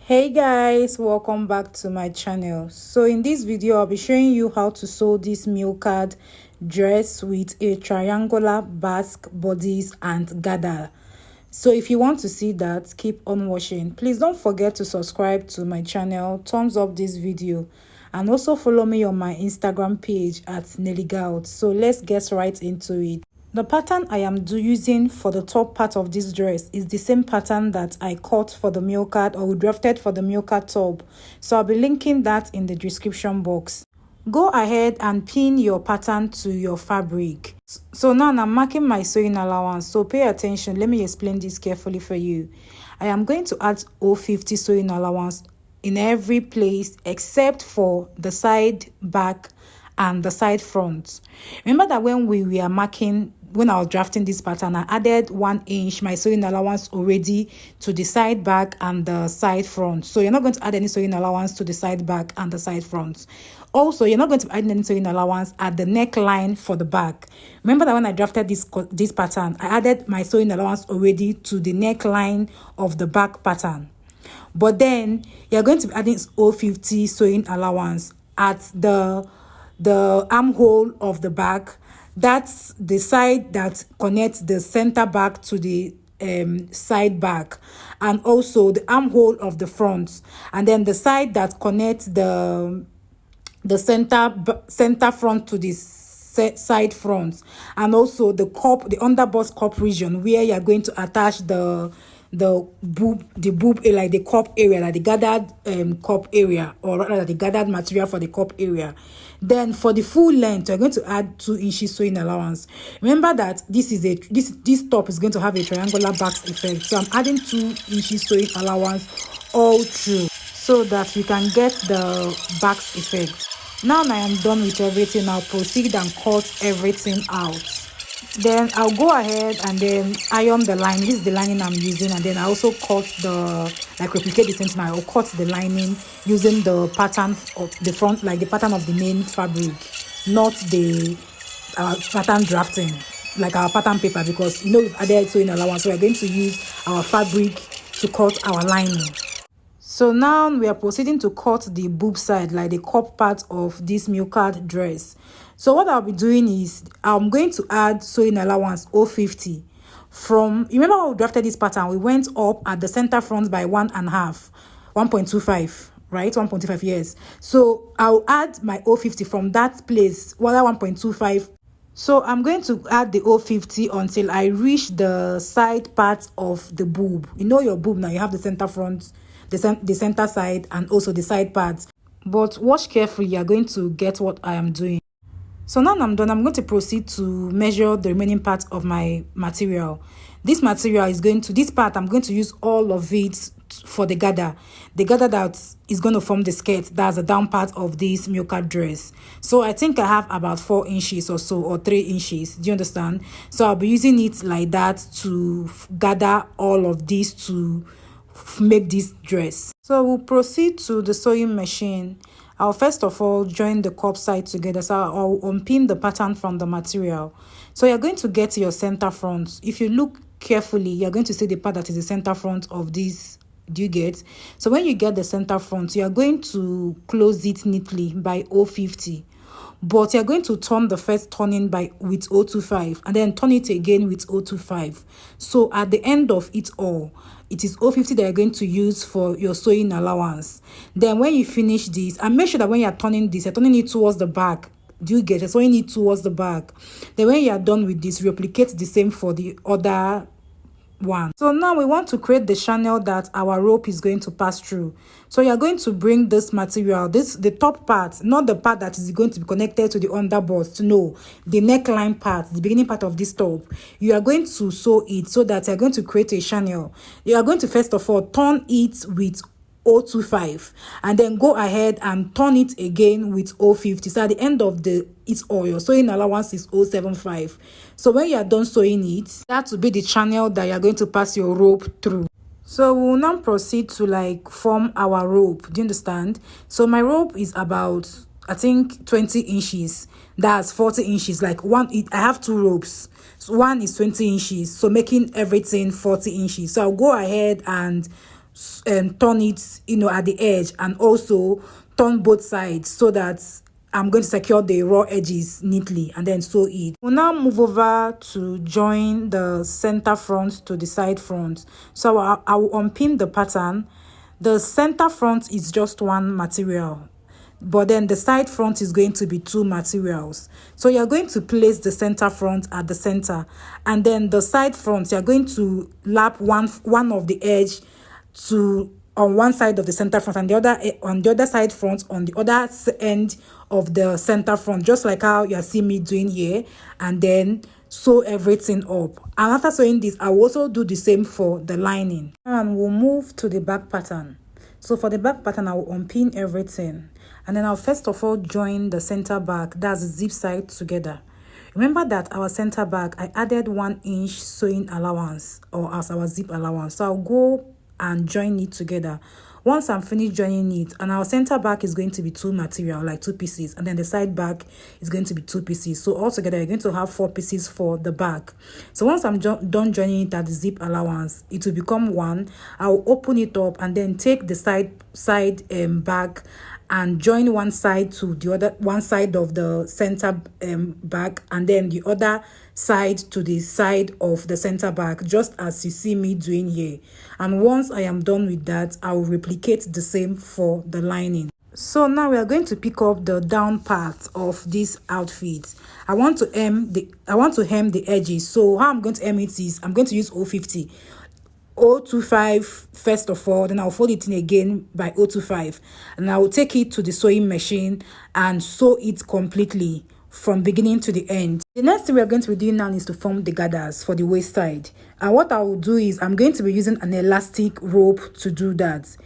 Hey guys, welcome back to my channel. So in this video I'll be showing you how to sew this milkmaid dress with a triangular basque bodice and gather. So if you want to see that, keep on watching. Please don't forget to subscribe to my channel, thumbs up this video, and also follow me on my Instagram page at nellygout. So let's get right into it. The pattern I am using for the top part of this dress is the same pattern that I cut for the milkmaid or drafted for the milkmaid top. So I'll be linking that in the description box. Go ahead and pin your pattern to your fabric. So now I'm marking my sewing allowance. So pay attention. Let me explain this carefully for you. I am going to add 050 sewing allowance in every place except for the side back and the side front. Remember that when we were marking, when I was drafting this pattern, I added 1 inch my sewing allowance already to the side back and the side front. So you're not going to add any sewing allowance to the side back and the side front. Also, you're not going to add any sewing allowance at the neckline for the back. Remember that when I drafted this pattern, I added my sewing allowance already to the neckline of the back pattern. But then you're going to be adding 050 sewing allowance at the armhole of the back. That's the side that connects the center back to the side back, and also the armhole of the front, and then the side that connects the center front to the side front, and also the underbust cup region where you are going to attach the boob area, like the cup area, like the gathered cup area, or rather the gathered material for the cup area. Then for the full length, you're going to add 2 inches sewing allowance. Remember that this top is going to have a triangular back effect, so I'm adding 2 inches sewing allowance all through so that we can get the back effect. Now I am done with everything. I'll proceed and cut everything out. Then I'll go ahead and then iron the lining. This is the lining I'm using, and then I also cut replicate the same thing. I'll cut the lining using the pattern of the front, like the pattern of the main fabric, not the pattern drafting, like our pattern paper, because we've added sewing allowance, so we're going to use our fabric to cut our lining. So now we are proceeding to cut the boob side, like the cup part of this milkmaid dress. So what I'll be doing is I'm going to add sewing allowance 050 from, remember when we drafted this pattern, we went up at the center front by 1.25, right? 1.25, yes. So I'll add my 050 from that place, 1.25. So I'm going to add the 050 until I reach the side part of the boob. You know your boob now, you have the center front, the center side, and also the side parts. But watch carefully, you're going to get what I am doing. So now I'm done. I'm going to proceed to measure the remaining part of my material. This material is this part I'm going to use all of it for the gather that is going to form the skirt. That's the down part of this milkmaid dress. So I think I have about 4 inches or so, or 3 inches. Do you understand? So I'll be using it like that to gather all of this to make this dress. So we'll proceed to the sewing machine. I'll first of all join the cup side together. So I'll unpin the pattern from the material. So you're going to get your center front. If you look carefully, you're going to see the part that is the center front of this. Do you get? So when you get the center front, you're going to close it neatly by 050. But you're going to turn the first turning with 025, and then turn it again with 025. So at the end of it all, it is 050 that you're going to use for your sewing allowance. Then when you finish this, and make sure that when you're turning this, you're turning it towards the back. Do you get it? Sewing it towards the back. Then when you're done with this, replicate the same for the other one. So now we want to create the channel that our rope is going to pass through. So you're going to bring this material, the top part, not the part that is going to be connected to the underbust, no, the neckline part, the beginning part of this top. You are going to sew it so that you're going to create a channel. You are going to first of all turn it with 025, and then go ahead and turn it again with 050. So at the end of its oil, sewing allowance is 075. So when you are done sewing it, that will be the channel that you are going to pass your rope through. So we'll now proceed to form our rope. Do you understand? So my rope is about, I think, 20 inches. That's 40 inches. I have 2 ropes. So one is 20 inches. So making everything 40 inches. So I'll go ahead and turn it, at the edge, and also turn both sides, so that I'm going to secure the raw edges neatly and then sew it. We'll now move over to join the center front to the side front. So I will unpin the pattern. The center front is just one material, but then the side front is going to be two materials. So you're going to place the center front at the center, and then the side front, you're going to lap one of the edge to on one side of the center front, and the other on the other side front on the other end of the center front, just like how you see me doing here, and then sew everything up. And after sewing this, I will also do the same for the lining. And we'll move to the back pattern. So for the back pattern, I will unpin everything, and then I'll first of all join the center back, that's the zip side, together. Remember that our center back, I added 1 inch sewing allowance, or as our zip allowance. So I'll go and join it together. Once I'm finished joining it, and our center back is going to be two material, like 2 pieces, and then the side back is going to be 2 pieces. So altogether you're going to have 4 pieces for the back. So once I'm done joining it at the zip allowance, it will become 1. I'll open it up and then take the side back and join one side to the other, one side of the center back, and then the other side to the side of the center back, just as you see me doing here. And once I am done with that, I will replicate the same for the lining. So now we are going to pick up the down part of this outfit. I want to hem the edges. So how I'm going to hem it is, I'm going to use 050. 025 first of all, then I'll fold it in again by 025, and I will take it to the sewing machine and sew it completely from beginning to the end. The next thing we are going to be doing now is to form the gathers for the waist side, and what I will do is I'm going to be using an elastic rope to do that.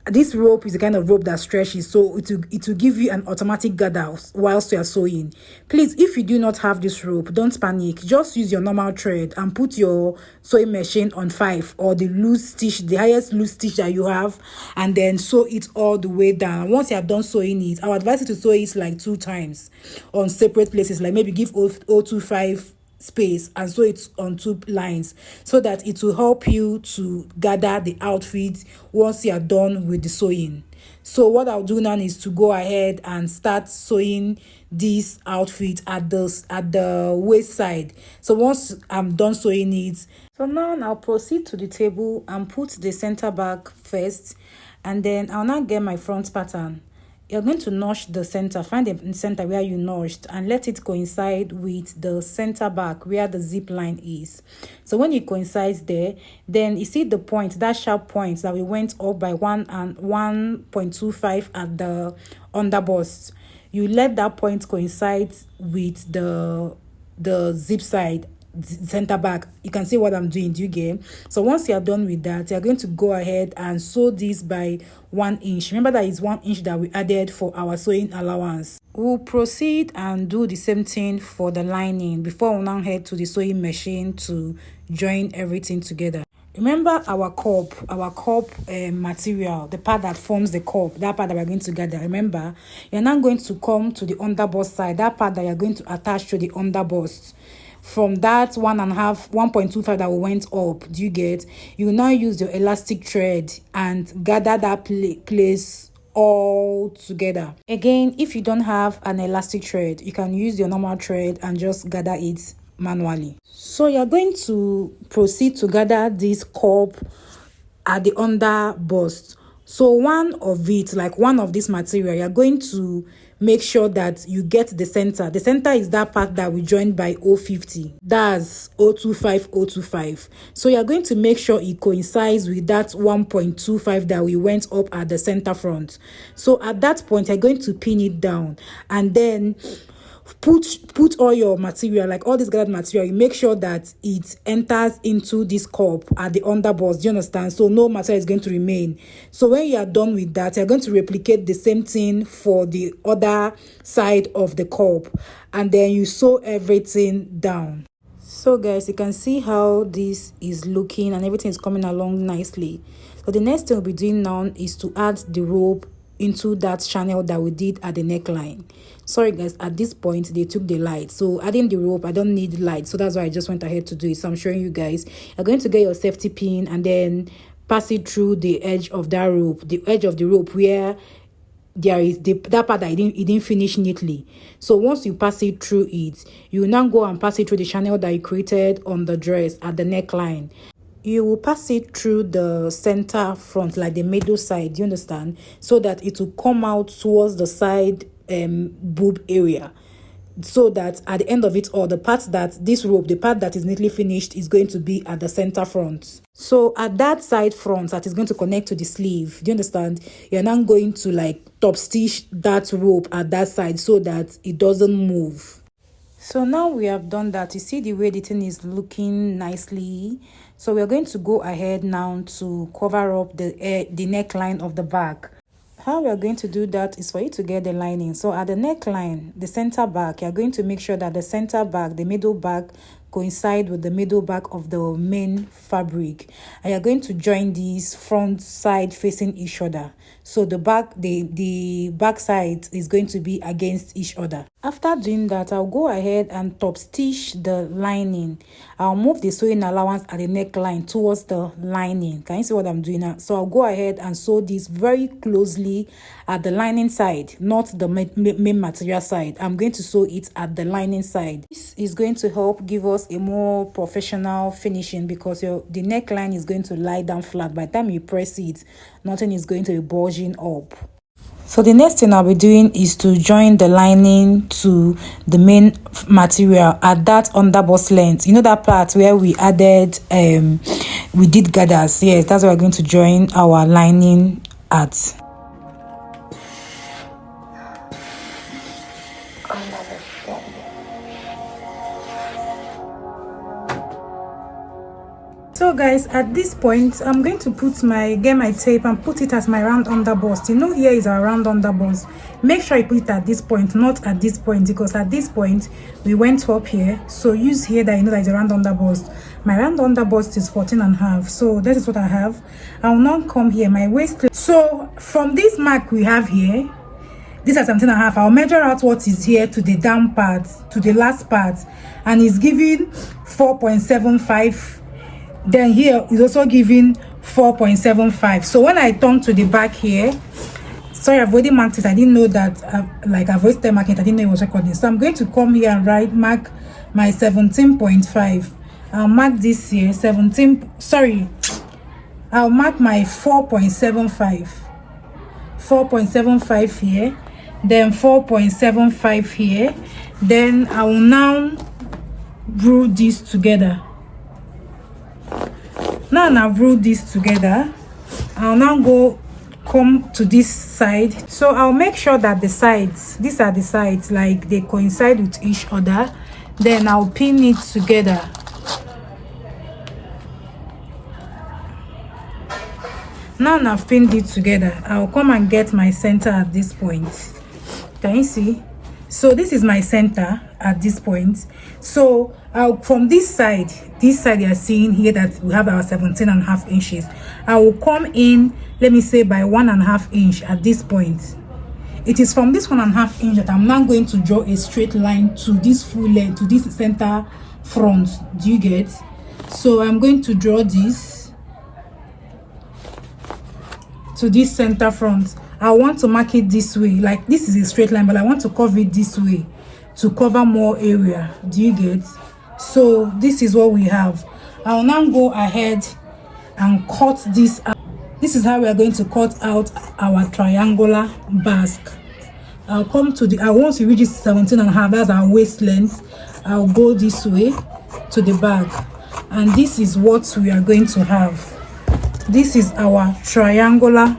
This rope is the kind of rope that stretches, so it will give you an automatic gather whilst you are sewing. Please, if you do not have this rope, don't panic. Just use your normal thread and put your sewing machine on 5, or the loose stitch, the highest loose stitch that you have, and then sew it all the way down. Once you are done sewing it, I would advise you to sew it like 2 times on separate places, like maybe give 025 space and sew it on 2 lines, so that it will help you to gather the outfit once you are done with the sewing. So what I'll do now is to go ahead and start sewing this outfit at the waist side. So once I'm done sewing it, so now I'll proceed to the table and put the center back first, and then I'll now get my front pattern. You're going to notch the center, find the center where you notched, and let it coincide with the center back where the zip line is. So when it coincides there, then you see the point, that sharp point that we went up by 1 and 1.25 at the underbust. You let that point coincide with the zip side, center back. You can see what I'm doing. Do you get? So once you are done with that, you're going to go ahead and sew this by 1 inch. Remember that is 1 inch that we added for our sewing allowance. We'll proceed and do the same thing for the lining before we now head to the sewing machine to join everything together. Remember our cup material, the part that forms the cup, that part that we're going to gather. Remember, you're now going to come to the underbust side, that part that you're going to attach to the underbust. From that 1.25 that we went up, do you get? You will now use your elastic thread and gather that place all together. Again, if you don't have an elastic thread, you can use your normal thread and just gather it manually. So you're going to proceed to gather this cup at the underbust. So one of this material, you're going to make sure that you get the center. The center is that part that we joined by 050. That's 025. So you're going to make sure it coincides with that 1.25 that we went up at the center front. So at that point, you're going to pin it down, and then put all your material, like all this gathered material, you make sure that it enters into this cup at the underbust. Do you understand? So no material is going to remain. So when you are done with that, you're going to replicate the same thing for the other side of the cup, and then you sew everything down. So guys, you can see how this is looking and everything is coming along nicely. So the next thing we'll be doing now is to add the rope into that channel that we did at the neckline. Sorry guys, at this point they took the light, so adding the rope, I don't need light, so that's why I just went ahead to do it. So I'm showing you guys. You're going to get your safety pin and then pass it through the edge of that rope, the edge of the rope where there is that part that it didn't finish neatly. So once you pass it through it, you now go and pass it through the channel that you created on the dress at the neckline. You will pass it through the center front, like the middle side, you understand, so that it will come out towards the side boob area, so that at the end of it all, the part that this rope, the part that is neatly finished, is going to be at the center front. So at that side front that is going to connect to the sleeve, do you understand, you're now going to like top stitch that rope at that side so that it doesn't move. So now we have done that. You see the way the thing is looking nicely. So we're going to go ahead now to cover up the neckline of the back. How we are going to do that is for you to get the lining. So at the neckline, the center back, you're going to make sure that the center back, the middle back, coincide with the middle back of the main fabric, and you're going to join these front side facing each other. So the back side is going to be against each other. After doing that, I'll go ahead and top stitch the lining. I'll move the sewing allowance at the neckline towards the lining. Can you see what I'm doing now? So I'll go ahead and sew this very closely at the lining side, not the main material side. I'm going to sew it at the lining side. This is going to help give us a more professional finishing, because the neckline is going to lie down flat. By the time you press it, nothing is going to be bulging up. So the next thing I'll be doing is to join the lining to the main material at that underbust length. You know that part where we added we did gathers? Yes, that's where we're going to join our lining at. So guys, at this point, I'm going to get my tape and put it as my round underbust. You know, here is our round underbust. Make sure you put it at this point, not at this point, because at this point we went up here. So use here that you know that is a round underbust. My round underbust is 14.5. So that is what I have. I will now come here, my waist. So from this mark we have here, this is 17.5. I'll measure out what is here to the down part, to the last part, and it's giving 4.75. Then here is also giving 4.75. So when I turn to the back here, sorry, I've already marked it. I didn't know that, I've wasted marking it. I didn't know it was recording. So I'm going to come here and mark my 17.5. I'll mark this here, I'll mark my 4.75. 4.75 here, then 4.75 here. Then I will now glue this together. Now I've rolled this together, I'll now come to this side. So I'll make sure that the sides, these are the sides, like they coincide with each other. Then I'll pin it together. Now I've pinned it together, I'll come and get my center at this point. Can you see? So this is my center at this point. So from this side you are seeing here that we have our 17.5 inches. I will come in, let me say, by 1.5 inch at this point. It is from this 1.5 inch that I'm now going to draw a straight line to this full length, to this center front. Do you get? So I'm going to draw this to this center front. I want to mark it this way, like this is a straight line, but I want to curve it this way to cover more area. Do you get? So this is what we have. I'll now go ahead and cut this out. This is how we are going to cut out our triangular basque. I'll come to once you reach 17.5, that's our waist length, I'll go this way to the back, and this is what we are going to have. This is our triangular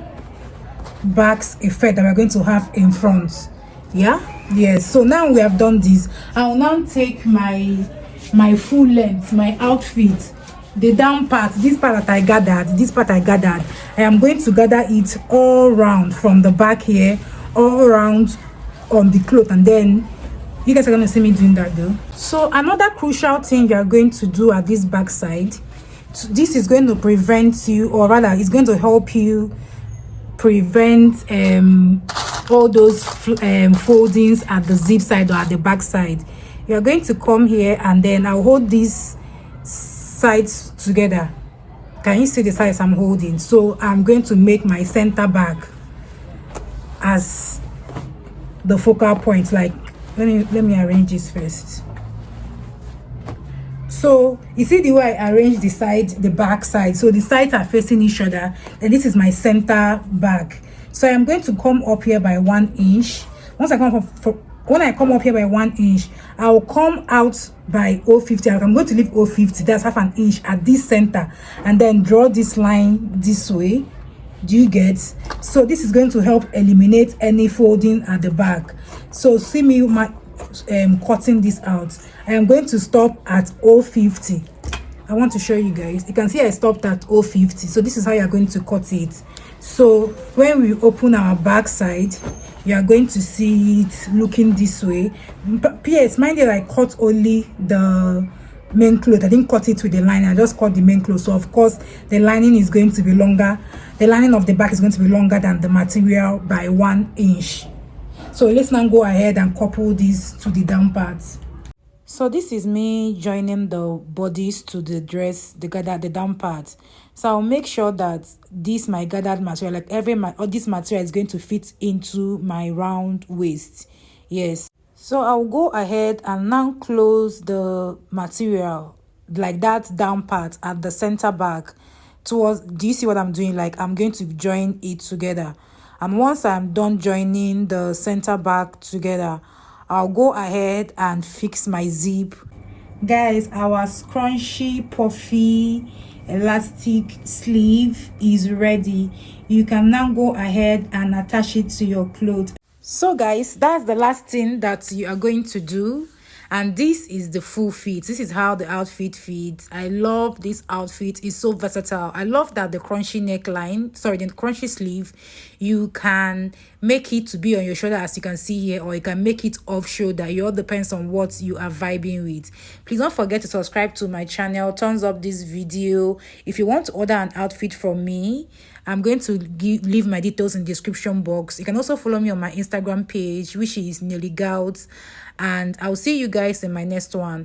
basque effect that we're going to have in front. Yes. So now we have done this, I'll now take my full length, my outfit, the down part, this part I gathered, I am going to gather it all round from the back here, all around on the cloth, and then you guys are going to see me doing that though. So another crucial thing you are going to do at this back side, this is going to prevent you, or rather it's going to help you prevent all those foldings at the zip side or at the back side. You are going to come here, and then I'll hold these sides together. Can you see the size I'm holding? So I'm going to make my center bag as the focal point. Like, let me arrange this first. So you see the way I arrange the back side. So the sides are facing each other, and this is my center bag. So I'm going to come up here by 1 inch. Once I come up when I come up here by 1 inch, I'll come out by 050. I'm going to leave 050, that's half an inch at this center, and then draw this line this way. Do you get? So this is going to help eliminate any folding at the back. So see me cutting this out. I am going to stop at 050. I want to show you guys. You can see I stopped at 050. So this is how you're going to cut it. So when we open our back side, you are going to see it looking this way. P.S. mind you, I cut only the main cloth. I didn't cut it with the lining. I just cut the main cloth. So of course the lining is going to be longer. The lining of the back is going to be longer than the material by 1 inch. So let's now go ahead and couple this to the down parts. So this is me joining the bodies to the dress, the down part. So I'll make sure that this my gathered material, like all this material is going to fit into my round waist. Yes. So I'll go ahead and now close the material, like that down part at the center back towards. Do you see what I'm doing? Like, I'm going to join it together. And once I'm done joining the center back together, I'll go ahead and fix my zip. Guys, our scrunchy, puffy, elastic sleeve is ready. You can now go ahead and attach it to your clothes. So guys, that's the last thing that you are going to do. And this is the full fit. This is how the outfit fits. I love this outfit. It's so versatile. I love that the crunchy neckline, the crunchy sleeve, you can make it to be on your shoulder, as you can see here, or you can make it off shoulder. It all depends on what you are vibing with. Please don't forget to subscribe to my channel. Thumbs up this video. If you want to order an outfit from me, I'm going to leave my details in the description box. You can also follow me on my Instagram page, which is Nelly Gouts. And I'll see you guys in my next one.